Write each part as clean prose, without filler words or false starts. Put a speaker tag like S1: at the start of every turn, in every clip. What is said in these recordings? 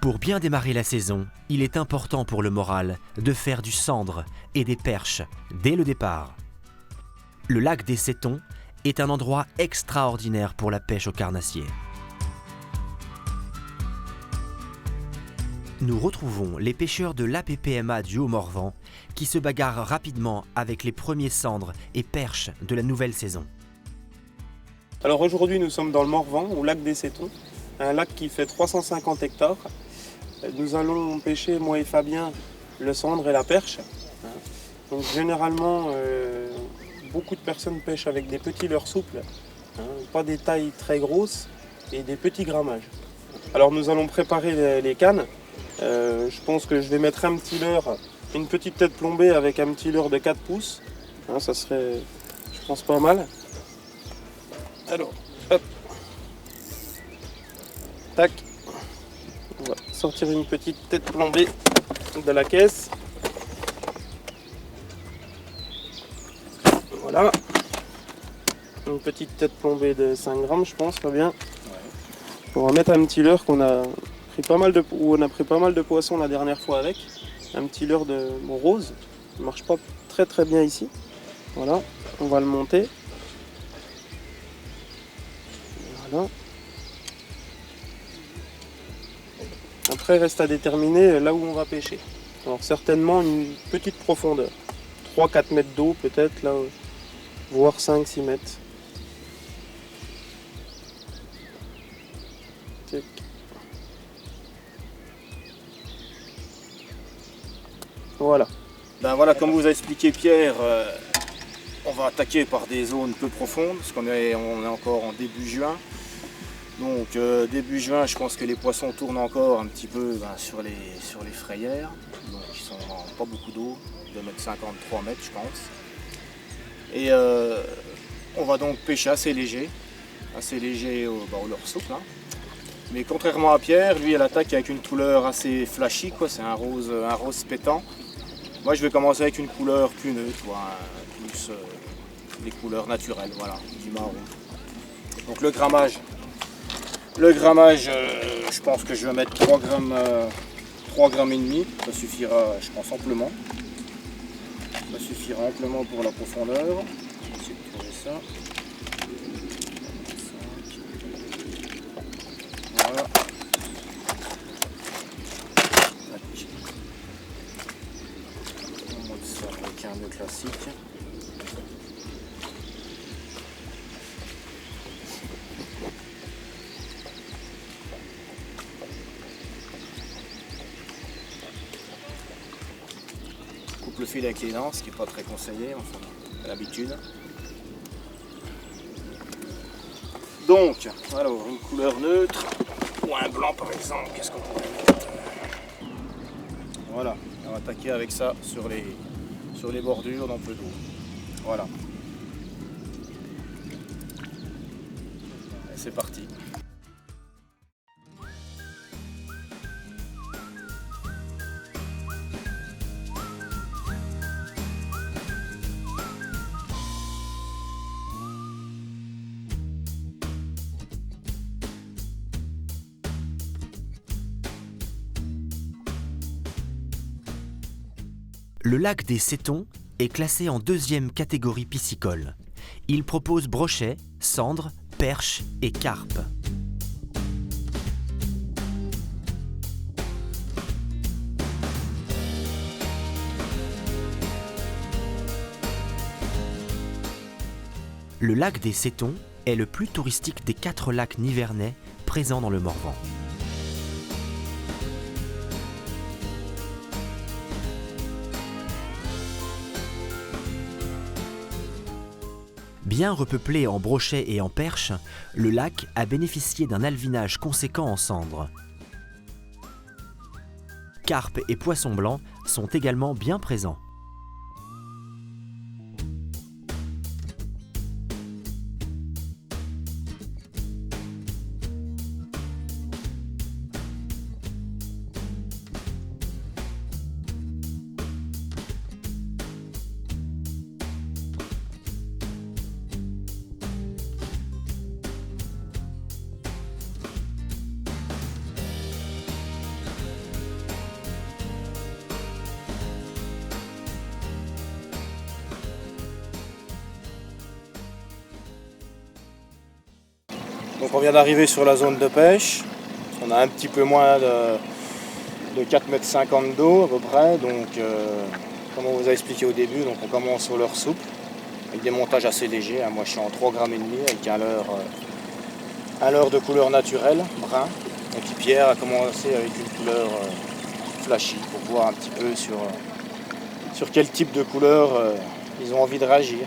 S1: Pour bien démarrer la saison, il est important pour le moral de faire du sandre et des perches dès le départ. Le lac des Settons est un endroit extraordinaire pour la pêche au carnassier. Nous retrouvons les pêcheurs de l'APPMA du Haut-Morvan qui se bagarrent rapidement avec les premiers sandres et perches de la nouvelle saison.
S2: Alors aujourd'hui nous sommes dans le Morvan, au lac des Settons, un lac qui fait 350 hectares. Nous allons pêcher, moi et Fabien, le sandre et la perche. Donc généralement, beaucoup de personnes pêchent avec des petits leurres souples, pas des tailles très grosses et des petits grammages. Alors nous allons préparer les cannes. Je pense que je vais mettre un petit leurre, une petite tête plombée avec un petit leurre de 4 pouces. Ça serait, je pense, pas mal. Alors, hop, tac, on va sortir une petite tête plombée de la caisse. Voilà, une petite tête plombée de 5 grammes, je pense, pas bien. On va mettre un petit leurre qu'on a pris pas mal de poissons la dernière fois avec. Un petit leurre de rose, il marche pas très bien ici. Voilà, on va le monter. Voilà. Après, reste à déterminer là où on va pêcher. Alors certainement une petite profondeur. 3-4 mètres d'eau peut-être, là, voire 5-6 mètres. Tic. Voilà.
S3: Ben voilà, comme vous a expliqué Pierre, on va attaquer par des zones peu profondes, parce qu'on est encore en début juin. Donc début juin, je pense que les poissons tournent encore un petit peu sur les frayères. Donc ils sont pas beaucoup d'eau, 2,50 m, 3 m je pense. Et on va donc pêcher assez léger au leurre souple. Mais contrairement à Pierre, lui elle attaque avec une couleur assez flashy, quoi. C'est un rose pétant. Moi je vais commencer avec une couleur plus neutre, plus les couleurs naturelles, voilà, du marron. Donc le grammage, je pense que je vais mettre 3 grammes et demi, ça suffira, je pense, amplement. Ça suffira amplement pour la profondeur. Je vais essayer de trouver ça. Voilà. On monte ça avec un nœud classique. Le fil avec les dents, ce qui n'est pas très conseillé, enfin, à l'habitude. Donc, alors, une couleur neutre, ou un blanc par exemple, qu'est-ce qu'on pourrait mettre? Voilà, on va attaquer avec ça sur les bordures dans peu d'eau. Voilà. Et c'est parti.
S1: Le lac des Settons est classé en 2e catégorie piscicole. Il propose brochets, sandres, perches et carpes. Le lac des Settons est le plus touristique des 4 lacs nivernais présents dans le Morvan. Bien repeuplé en brochets et en perches, le lac a bénéficié d'un alvinage conséquent en cendres. Carpes et poissons blancs sont également bien présents.
S3: Donc on vient d'arriver sur la zone de pêche. On a un petit peu moins de 4,50 m d'eau à peu près. Donc comme on vous a expliqué au début, donc on commence sur leurre souple avec des montages assez légers. Moi je suis en 3,5 g avec un leurre de couleur naturelle, brun. Et puis Pierre a commencé avec une couleur flashy pour voir un petit peu sur quel type de couleur ils ont envie de réagir.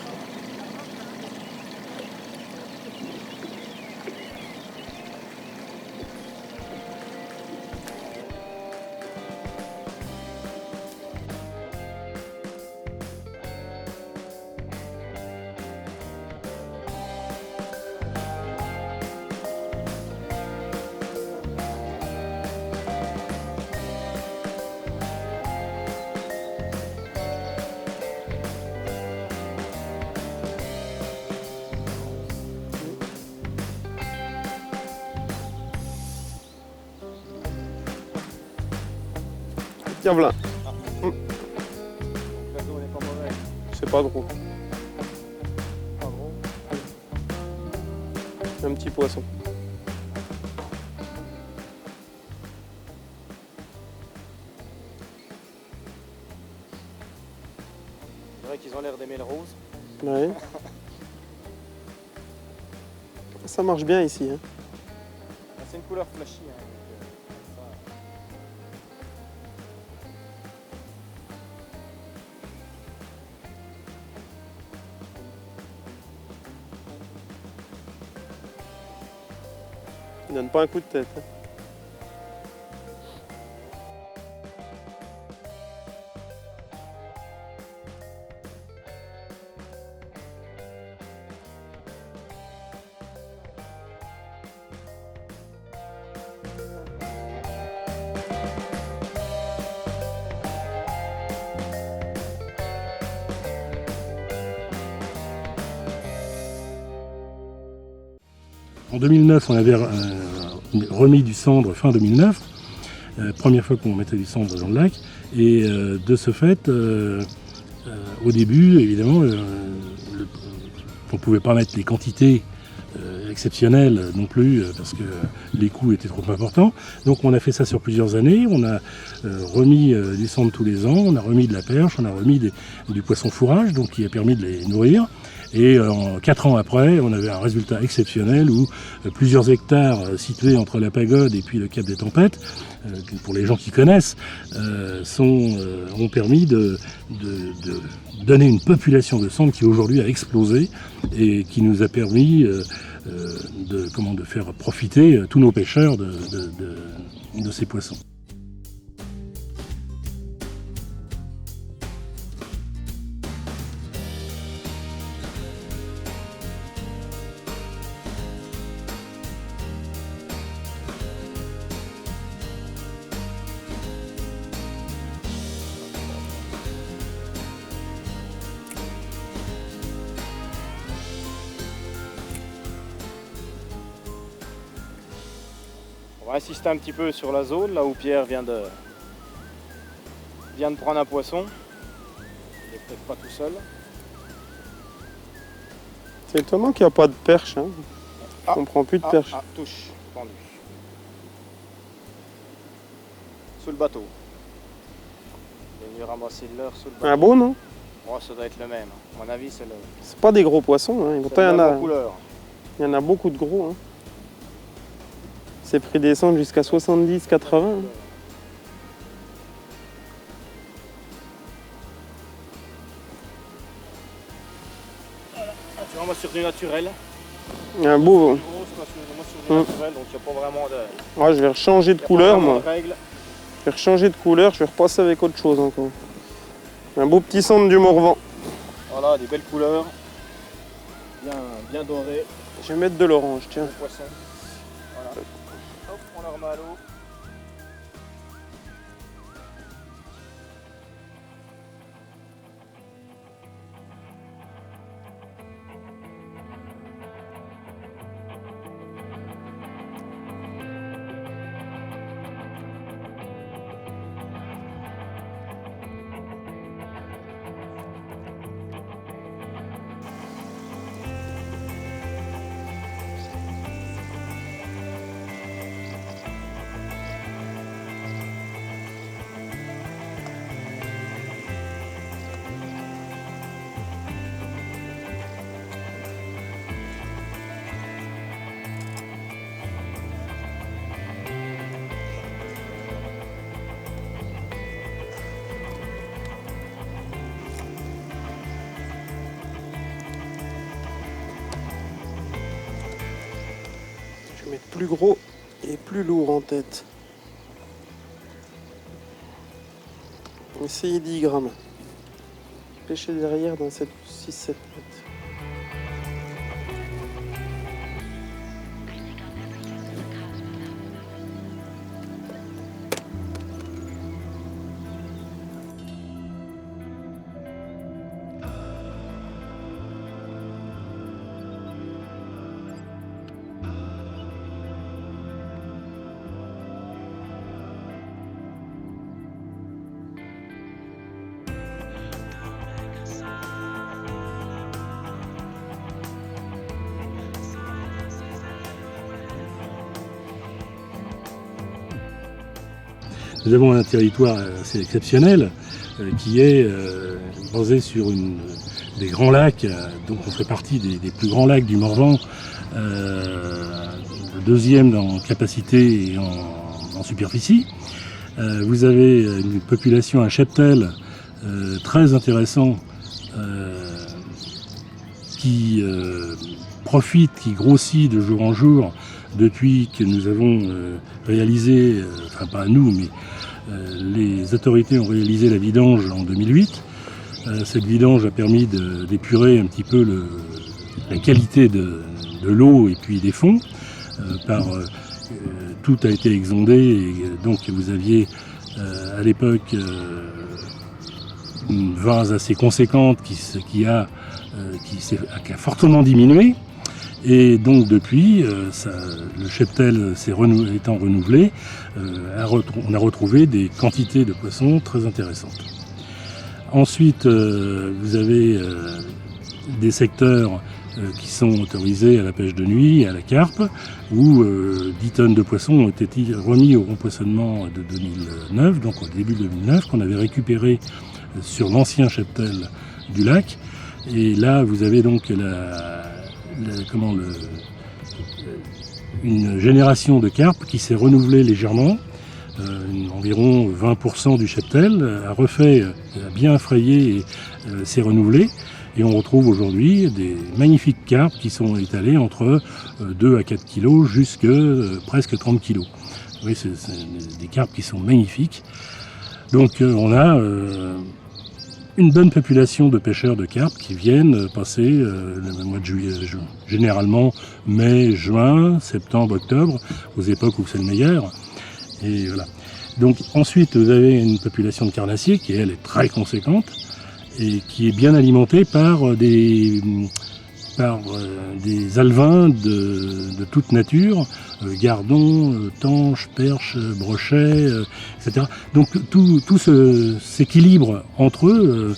S2: Tiens, voilà.
S3: La zone est pas mauvaise.
S2: C'est pas gros.
S3: Pas gros.
S2: Un petit poisson.
S3: C'est vrai qu'ils ont l'air d'aimer le rose.
S2: Ouais. Ça marche bien ici. Hein.
S3: C'est une couleur flashy. Hein.
S2: Il donne pas un coup de tête. Hein.
S4: En 2009, on avait remis du cendre fin 2009, première fois qu'on mettait du cendre dans le lac, et de ce fait, au début, évidemment, on ne pouvait pas mettre les quantités exceptionnelles non plus, parce que les coûts étaient trop importants. Donc on a fait ça sur plusieurs années, on a remis du cendre tous les ans, on a remis de la perche, on a remis du poisson fourrage, donc qui a permis de les nourrir. Et 4 ans après, on avait un résultat exceptionnel où plusieurs hectares situés entre la pagode et puis le cap des Tempêtes, pour les gens qui connaissent, ont permis de donner une population de cendre qui aujourd'hui a explosé et qui nous a permis de faire profiter tous nos pêcheurs de ces poissons.
S3: On va insister un petit peu sur la zone, là où Pierre vient de prendre un poisson. Il n'est peut-être pas tout seul.
S2: C'est étonnant qu'il n'y a pas de perche. Hein. On prend plus de perche.
S3: Touche, pendu. Sous le bateau. Il est venu ramasser de l'heure sous le bateau.
S2: Un beau, non?
S3: Oh, ça doit être le même. À mon avis, c'est le.
S2: C'est pas des gros poissons. Hein. Pourtant,
S3: Couleur.
S2: il y en a beaucoup de gros. Hein. C'est prix des cendres jusqu'à 70, 80. Hein.
S3: C'est vraiment sur du naturel.
S2: Un beau.
S3: Gros, c'est sur du naturel, donc il n'y a pas vraiment de.
S2: Ouais, je vais rechanger de couleur, moi.
S3: Règle.
S2: Je vais rechanger de couleur, je vais repasser avec autre chose encore. Un beau petit cendre du Morvan.
S3: Voilà, des belles couleurs. Bien dorées.
S2: Je vais mettre de l'orange, tiens.
S3: Le poisson. Voilà. Hop, on la remet à l'eau.
S2: plus gros et plus lourd en tête. Essayez 10 grammes. Pêchez derrière dans cette 6-7 mètres.
S4: Nous avons un territoire assez exceptionnel qui est basé sur des grands lacs, donc on fait partie des plus grands lacs du Morvan, le deuxième en capacité et en superficie. Vous avez une population, un cheptel très intéressant qui profite, qui grossit de jour en jour depuis que nous avons réalisé, enfin pas nous, mais les autorités ont réalisé la vidange en 2008. Cette vidange a permis d'épurer un petit peu la qualité de l'eau et puis des fonds. Tout a été exondé et donc vous aviez à l'époque une vase assez conséquente qui a fortement diminué. Et donc depuis, le cheptel étant renouvelé, on a retrouvé des quantités de poissons très intéressantes. Ensuite, vous avez des secteurs qui sont autorisés à la pêche de nuit et à la carpe, où 10 tonnes de poissons ont été remis au rempoissonnement de 2009, donc au début 2009, qu'on avait récupéré sur l'ancien cheptel du lac. Et là, vous avez donc une génération de carpes qui s'est renouvelée légèrement. Environ 20% du cheptel a bien frayé et s'est renouvelé. Et on retrouve aujourd'hui des magnifiques carpes qui sont étalées entre 2 à 4 kg jusqu'à presque 30 kg. Oui, c'est des carpes qui sont magnifiques. Donc on a une bonne population de pêcheurs de carpes qui viennent passer le mois de juillet, généralement mai, juin, septembre, octobre, aux époques où c'est le meilleur. Et voilà. Donc ensuite, vous avez une population de carnassiers qui, elle, est très conséquente et qui est bien alimentée par des alevins de toute nature, gardons, tanches, perches, brochets, etc. Donc tout s'équilibre entre eux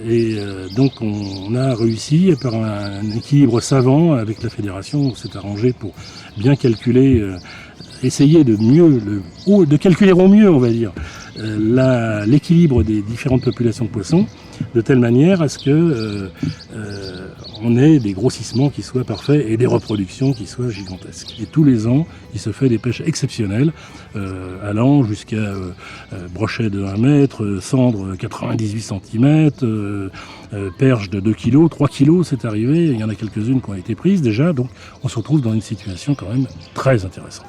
S4: et donc on a réussi par un équilibre savant avec la fédération. On s'est arrangé pour bien calculer, essayer de calculer au mieux, on va dire, l'équilibre des différentes populations de poissons, de telle manière à ce que on ait des grossissements qui soient parfaits et des reproductions qui soient gigantesques. Et tous les ans, il se fait des pêches exceptionnelles, allant jusqu'à brochet de 1 mètre, cendre 98 cm, perche de 2 kg, 3 kg, c'est arrivé. Il y en a quelques-unes qui ont été prises déjà, donc on se retrouve dans une situation quand même très intéressante.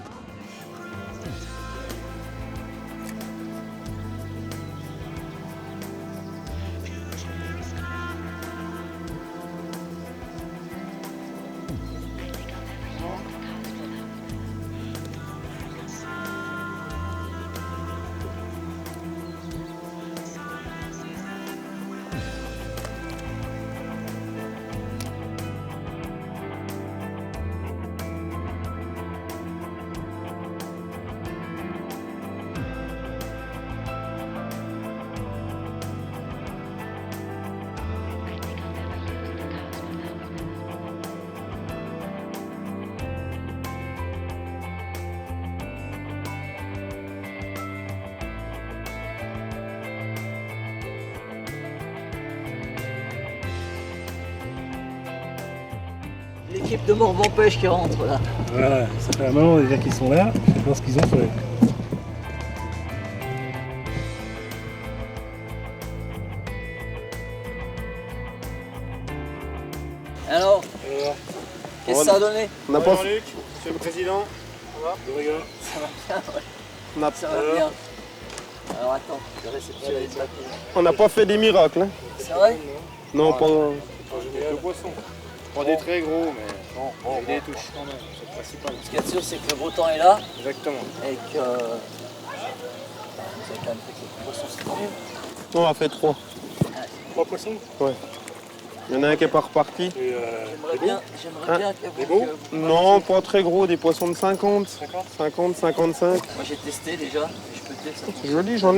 S5: L'équipe de Morvan Pêche qui rentre là.
S4: Voilà, ça fait un moment déjà qu'ils sont là, je sais pas ce qu'ils ont fait.
S5: Alors, qu'est-ce que ça a donné?
S2: On n'a pas
S3: Luc, Monsieur le Président.
S4: Le regard.
S2: On n'a
S5: Ça va bien. Alors attends, je vais réceptionner le papier.
S2: n'a pas fait des miracles. Hein.
S5: C'est vrai?
S2: Non, pas.
S3: Le poisson. Pas des très gros, mais
S5: Bon,
S3: avec des touches quand même, c'est le principal.
S5: Ce qu'il y a de sûr, c'est que le beau temps est là
S3: Exactement.
S5: et que. Vous avez quand même fait quelques poissons cette année.
S2: On a fait 3.
S4: 3 poissons.
S2: Il y en a un qui est pas reparti.
S4: Et
S5: J'aimerais bien que
S4: Des beaux
S5: que-
S2: Non, pas très gros, des poissons de 50,
S4: 50.
S2: 50, 55.
S5: Moi j'ai testé déjà, et je peux te dire que ça
S2: C'est joli, j'en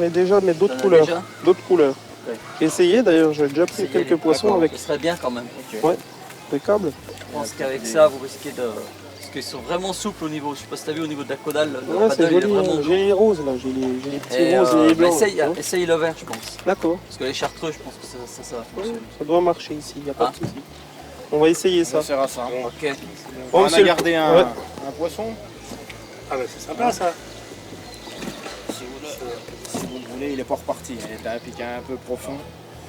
S2: ai déjà, mais d'autres
S5: T'en as
S2: couleurs.
S5: déjà
S2: D'autres couleurs.
S5: Ouais.
S2: J'ai essayé d'ailleurs, j'ai déjà pris
S5: Essayez
S2: quelques
S5: les-
S2: poissons
S5: D'accord,
S2: avec
S5: Ce serait bien quand même.
S2: Ouais. des câbles.
S5: Je pense qu'avec ça, vous risquez de. Parce qu'ils sont vraiment souples au niveau. Je sais pas si t'as vu au niveau de la caudale. Le
S2: Ouais, c'est
S5: paddle, il est
S2: joli,
S5: vraiment
S2: hein.
S5: doux.
S2: J'ai les roses là, j'ai les petits
S5: Et,
S2: roses et les blancs. hein.
S5: essaye le vert, je pense.
S2: D'accord,
S5: Parce que les chartreux, je pense que ça va
S2: ouais,
S5: fonctionner.
S2: ça doit marcher ici, il n'y a pas
S5: Ah.
S2: de souci. On va essayer ça.
S3: Ça sert à ça.
S5: Ok.
S2: Bon,
S3: On a
S2: c'est le-
S3: gardé
S2: ouais.
S3: un poisson.
S4: Ah bah c'est sympa ça.
S3: Si vous le voulez, il est pas reparti. Il est un piquant un peu profond.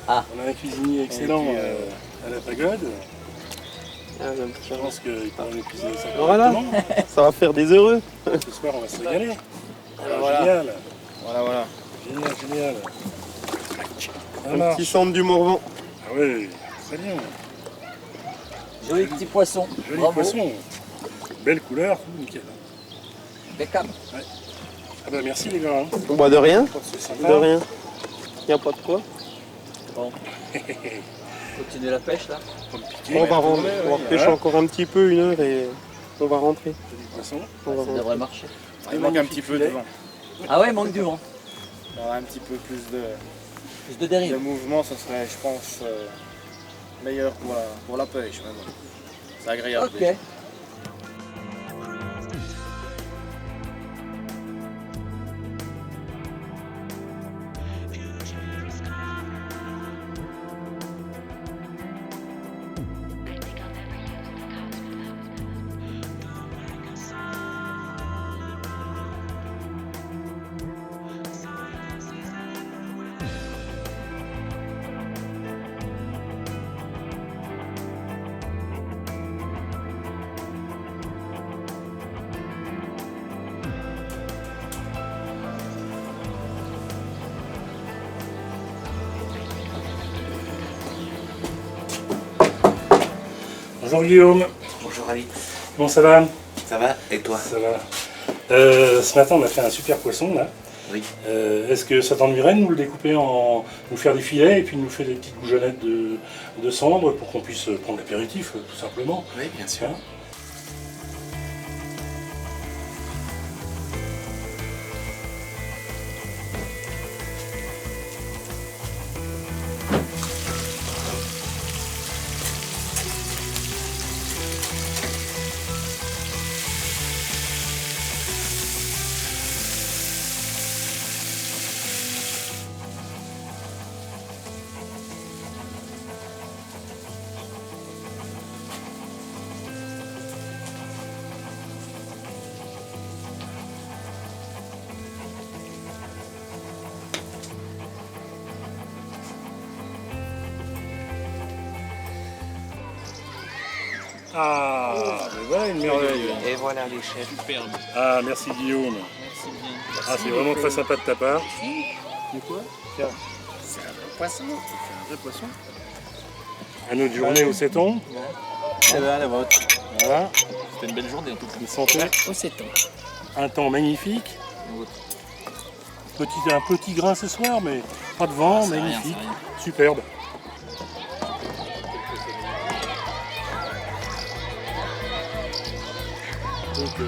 S4: On a un cuisinier excellent
S3: puis,
S4: à la pagode.
S2: Ah,
S4: Je pense qu'il pourra nous cuisiner ça
S2: Voilà.
S4: correctement.
S2: ça va faire des heureux.
S4: Ce soir on va se régaler. Ah,
S3: Voilà.
S4: Génial.
S3: Voilà.
S4: Génial. Ça
S2: Un
S4: marche.
S2: petit centre du Morvan.
S4: Ah oui, très bien.
S5: Joli petit poisson.
S4: Joli
S5: Bravo.
S4: poisson. Belle couleur, nickel.
S5: Impeccable.
S4: Ah bah merci les gars. Hein.
S2: Bah de rien,
S4: C'est sympa.
S2: de rien. Il n'y a pas de quoi.
S5: Continuer la pêche là.
S4: Pour le piquer.
S2: On va rentrer, on va pêcher
S4: Voilà.
S2: encore un petit peu, 1 heure et on va rentrer.
S4: Joli poisson.
S2: On va
S5: Ça
S2: rentrer.
S5: devrait marcher.
S3: Il manque un petit peu de vent.
S5: Ah ouais, il manque du vent.
S3: Il y aura un petit peu plus
S5: Plus de
S3: de
S5: dérive.
S3: mouvement, ça serait, je pense, meilleur pour la pêche. Mais bon. C'est agréable.
S5: Ok.
S3: déjà.
S4: Bonjour Guillaume.
S6: Bonjour Ali,
S4: Bon ça va?
S6: ça va? Et toi?
S4: Ça va. Ce matin on a fait un super poisson là.
S6: Oui.
S4: Est-ce que ça t'ennuierait de nous le découper nous faire des filets et puis de nous faire des petites bougeonnettes de cendre pour qu'on puisse prendre l'apéritif tout simplement?
S6: Oui, bien sûr.
S4: Hein? Ah, mais voilà une merveille.
S6: Et voilà les chefs.
S4: Ah, merci Guillaume. Ah, c'est vraiment très sympa de ta part.
S3: C'est un vrai poisson. C'est un vrai poisson.
S4: À notre journée au Seton.
S3: C'est là la vôtre.
S4: Voilà.
S5: C'était une belle journée en tout cas.
S4: Une santé.
S3: Au Seton.
S4: Un temps magnifique. Un petit grain ce soir, mais pas de vent, magnifique. Superbe. Donc,